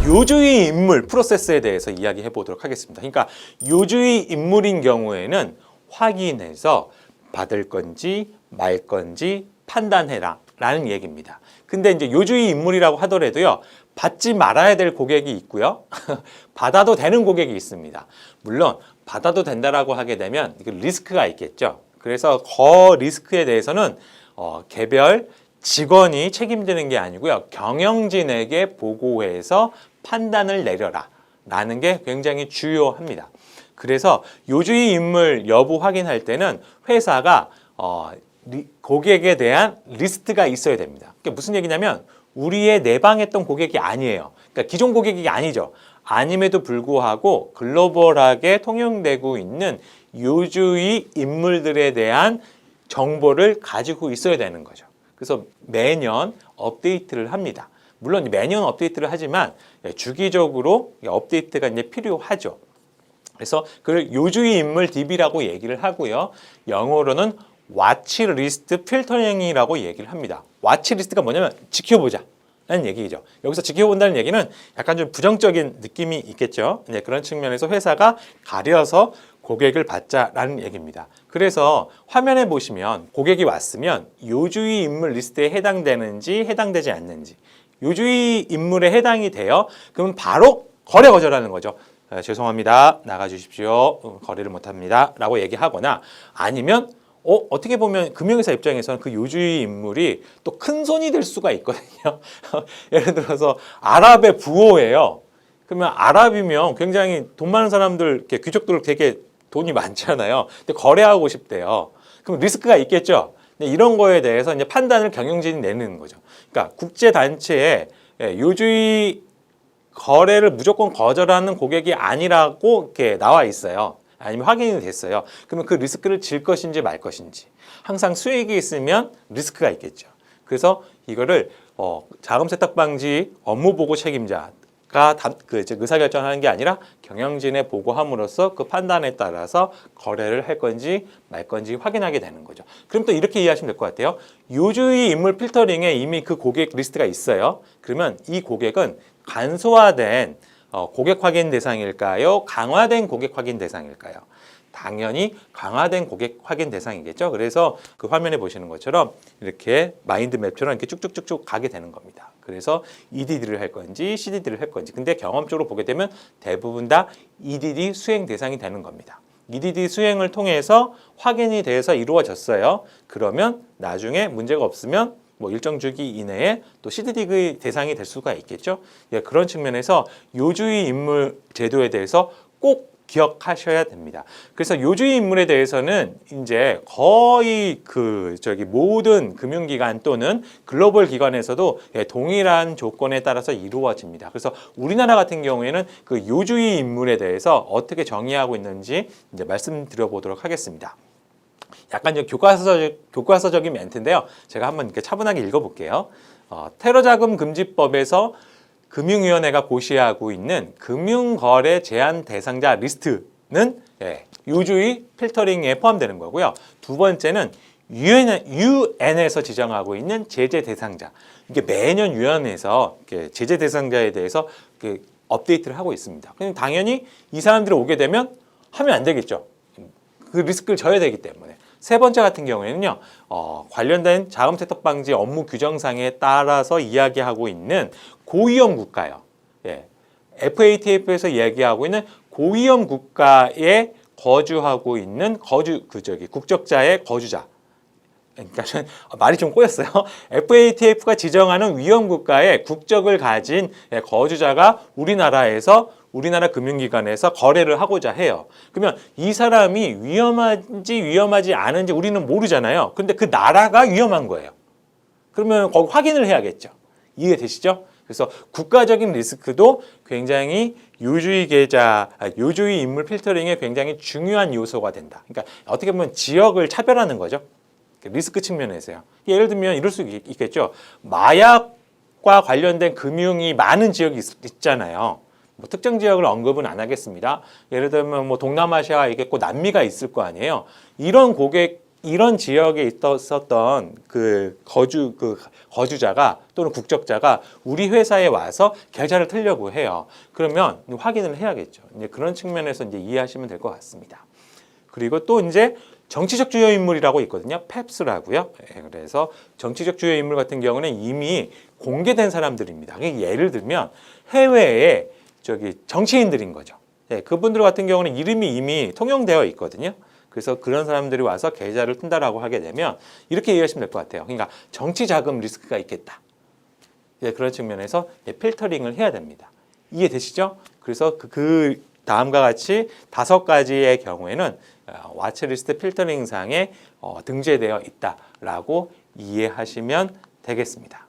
요주의 인물 프로세스에 대해서 이야기해 보도록 하겠습니다. 그러니까 요주의 인물인 경우에는 확인해서 받을 건지 말 건지 판단해라 라는 얘기입니다. 근데 이제 요주의 인물이라고 하더라도요, 받지 말아야 될 고객이 있고요, 받아도 되는 고객이 있습니다. 물론 받아도 된다라고 하게 되면 리스크가 있겠죠. 그래서 그 리스크에 대해서는 개별 직원이 책임지는 게 아니고요, 경영진에게 보고해서 판단을 내려라 라는 게 굉장히 중요합니다. 그래서 요주의 인물 여부 확인할 때는 회사가 고객에 대한 리스트가 있어야 됩니다. 그게 무슨 얘기냐면 우리의 내방했던 고객이 아니에요. 그러니까 기존 고객이 아니죠. 아님에도 불구하고 글로벌하게 통용되고 있는 요주의 인물들에 대한 정보를 가지고 있어야 되는 거죠. 그래서 매년 업데이트를 합니다. 물론 매년 업데이트를 하지만 주기적으로 업데이트가 이제 필요하죠. 그래서 그걸 요주의 인물 DB라고 얘기를 하고요. 영어로는 와치리스트 필터링이라고 얘기를 합니다. 와치리스트가 뭐냐면 지켜보자 라는 얘기죠. 여기서 지켜본다는 얘기는 약간 좀 부정적인 느낌이 있겠죠. 네, 그런 측면에서 회사가 가려서 고객을 받자라는 얘기입니다. 그래서 화면에 보시면 고객이 왔으면 요주의 인물 리스트에 해당되는지 해당되지 않는지, 요주의 인물에 해당이 돼요. 그럼 바로 거래 거절하는 거죠. 죄송합니다. 나가주십시오. 거래를 못합니다. 라고 얘기하거나, 아니면 어떻게 보면 금융회사 입장에서는 그 요주의 인물이 또 큰 손이 될 수가 있거든요. 예를 들어서 아랍의 부호예요. 그러면 아랍이면 굉장히 돈 많은 사람들, 이렇게 귀족들 되게 돈이 많잖아요. 근데 거래하고 싶대요. 그럼 리스크가 있겠죠. 근데 이런 거에 대해서 이제 판단을 경영진이 내는 거죠. 그러니까 국제단체에 요주의 거래를 무조건 거절하는 고객이 아니라고 이렇게 나와 있어요. 아니면 확인이 됐어요. 그러면 그 리스크를 질 것인지 말 것인지. 항상 수익이 있으면 리스크가 있겠죠. 그래서 이거를 자금 세탁 방지 업무 보고 책임자가 의사결정하는 게 아니라 경영진에 보고함으로써 그 판단에 따라서 거래를 할 건지 말 건지 확인하게 되는 거죠. 그럼 또 이렇게 이해하시면 될 것 같아요. 요주의 인물 필터링에 이미 그 고객 리스트가 있어요. 그러면 이 고객은 간소화된 고객 확인 대상일까요? 강화된 고객 확인 대상일까요? 당연히 강화된 고객 확인 대상이겠죠. 그래서 그 화면에 보시는 것처럼 이렇게 마인드맵처럼 이렇게 쭉쭉쭉쭉 가게 되는 겁니다. 그래서 EDD를 할 건지 CDD를 할 건지. 근데 경험적으로 보게 되면 대부분 다 EDD 수행 대상이 되는 겁니다. EDD 수행을 통해서 확인이 돼서 이루어졌어요. 그러면 나중에 문제가 없으면 뭐 일정 주기 이내에 또 CDD 대상이 될 수가 있겠죠. 예, 그런 측면에서 요주의 인물 제도에 대해서 꼭 기억하셔야 됩니다. 그래서 요주의 인물에 대해서는 이제 거의 모든 금융기관 또는 글로벌 기관에서도 동일한 조건에 따라서 이루어집니다. 그래서 우리나라 같은 경우에는 그 요주의 인물에 대해서 어떻게 정의하고 있는지 이제 말씀드려 보도록 하겠습니다. 약간 교과서적인 멘트인데요. 제가 한번 이렇게 차분하게 읽어볼게요. 테러자금 금지법에서 금융위원회가 고시하고 있는 금융거래 제한 대상자 리스트는 요주의 필터링에 포함되는 거고요. 두 번째는 UN에서 지정하고 있는 제재 대상자. 이게 매년 유엔에서 제재 대상자에 대해서 업데이트를 하고 있습니다. 그럼 당연히 이 사람들이 오게 되면 하면 안 되겠죠. 그 리스크를 져야 되기 때문에. 세 번째 같은 경우에는요, 관련된 자금 세탁 방지 업무 규정상에 따라서 이야기하고 있는 고위험 국가요. FATF에서 이야기하고 있는 고위험 국가에 거주하고 있는 국적자의 거주자. 그러니까 말이 좀 꼬였어요. FATF가 지정하는 위험 국가의 국적을 가진 거주자가 우리나라 금융기관에서 거래를 하고자 해요. 그러면 이 사람이 위험한지 위험하지 않은지 우리는 모르잖아요. 근데 그 나라가 위험한 거예요. 그러면 거기 확인을 해야겠죠. 이해되시죠? 그래서 국가적인 리스크도 굉장히 요주의 인물 필터링에 굉장히 중요한 요소가 된다. 그러니까 어떻게 보면 지역을 차별하는 거죠. 리스크 측면에서요. 예를 들면 이럴 수 있겠죠. 마약과 관련된 금융이 많은 지역이 있잖아요. 뭐 특정 지역을 언급은 안 하겠습니다. 예를 들면 뭐 동남아시아가 있겠고 남미가 있을 거 아니에요. 이런 고객이 이런 지역에 있었던 그 거주자가 또는 국적자가 우리 회사에 와서 계좌를 틀려고 해요. 그러면 확인을 해야겠죠. 이제 그런 측면에서 이제 이해하시면 될 것 같습니다. 그리고 또 이제 정치적 주요 인물이라고 있거든요. 펩스라고요. 그래서 정치적 주요 인물 같은 경우는 이미 공개된 사람들입니다. 예를 들면 해외에 정치인들인 거죠. 그분들 같은 경우는 이름이 이미 통용되어 있거든요. 그래서 그런 사람들이 와서 계좌를 튼다라고 하게 되면 이렇게 이해하시면 될 것 같아요. 그러니까 정치 자금 리스크가 있겠다. 그런 측면에서 필터링을 해야 됩니다. 이해되시죠? 그래서 그 다음과 같이 5가지의 경우에는 와치리스트 필터링상에 등재되어 있다라고 이해하시면 되겠습니다.